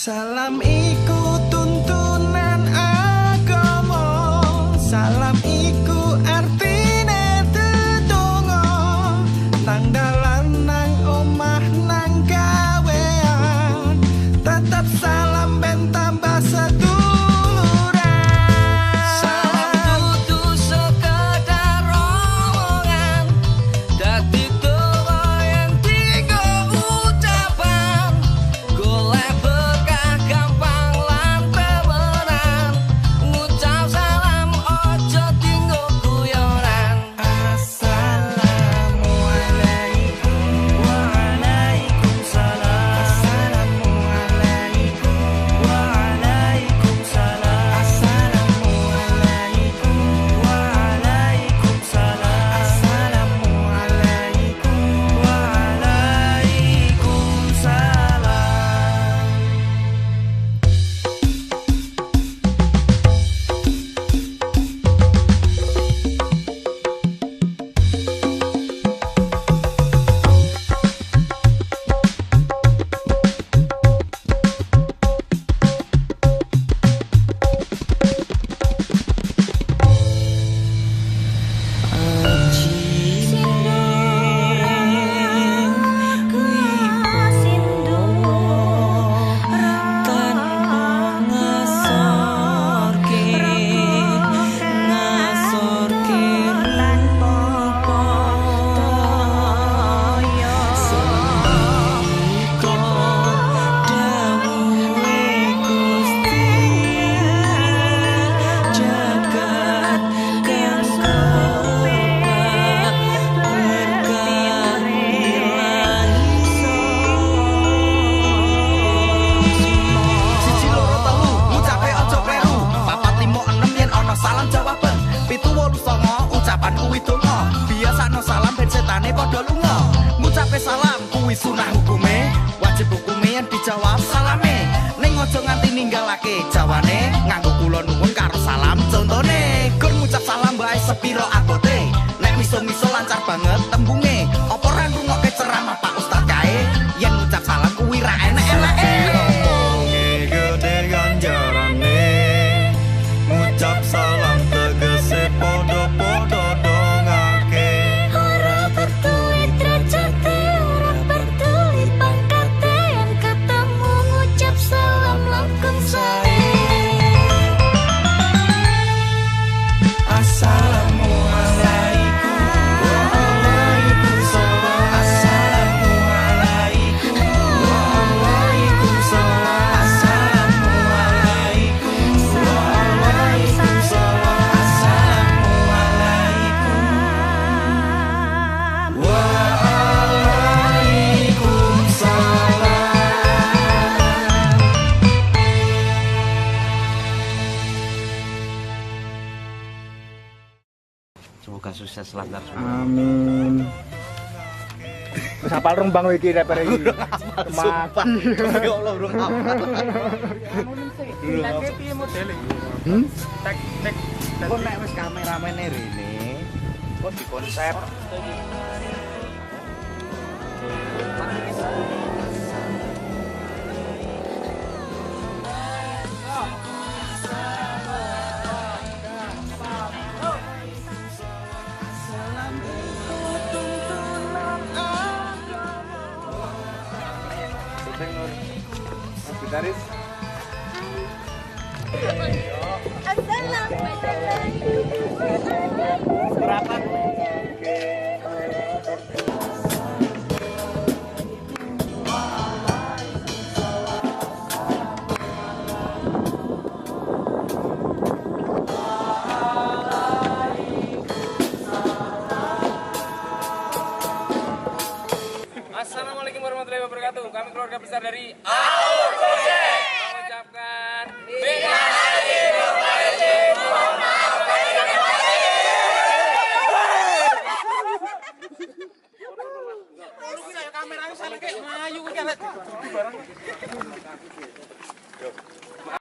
Salam iku tuntunan agama, salam iku artine tetunggo, nang dalan nang omah nang gawean, tetap salam ben tambah seduluran. Salam kudu sekedar omongan, dadi doa yang tiga ucapan, golek gampang lan temenan, ngucap salam ojo tinggo guyonan. Assalamualaikum waalaikumsalam. Assalamualaikum waalaikumsalam. Assalamualaikum waalaikumsalam. Assalamualaikum salam kuwi sunah hukume, wajib hukume yen dijawab salame. Ning aja nganti ninggalake jawane, nganggo kula nuwun karo salam contone. Gur ngucap salam bae sepiro abote, nek miso-miso lancar banget tembunge. Apa ra ngrungokke ceramah Pak Ustaz kae, yen ngucap salam kuwi ra enek-eneke. Omonge gede ganjarane, ngucap salam tegese podo-podo dongake. Ora peduli derajate, ora peduli pangkate, yang ketemu ngucap salam langkung sae. Assalamualaikum waalaikumsalam. Assalamualaikum waalaikumsalam. Assalamualaikum waalaikumsalam. Assalamualaikum waalaikumsalam. Semoga sukses lancar. Amin. Wis hafal rembang iki rapper iki. Sumpah. Ya Allah, bro. Lagi piye modele? Tek. Kok nek wis kameramene rene, kok di konsep. Gitaris. Berapa? Assalamualaikum warahmatullahi wabarakatuh. Kami keluarga besar dari Aur Project mengucapkan minal aidin wal faizin. Mohon maaf lahir dan batin. Kameranya salah kayak melayu iki.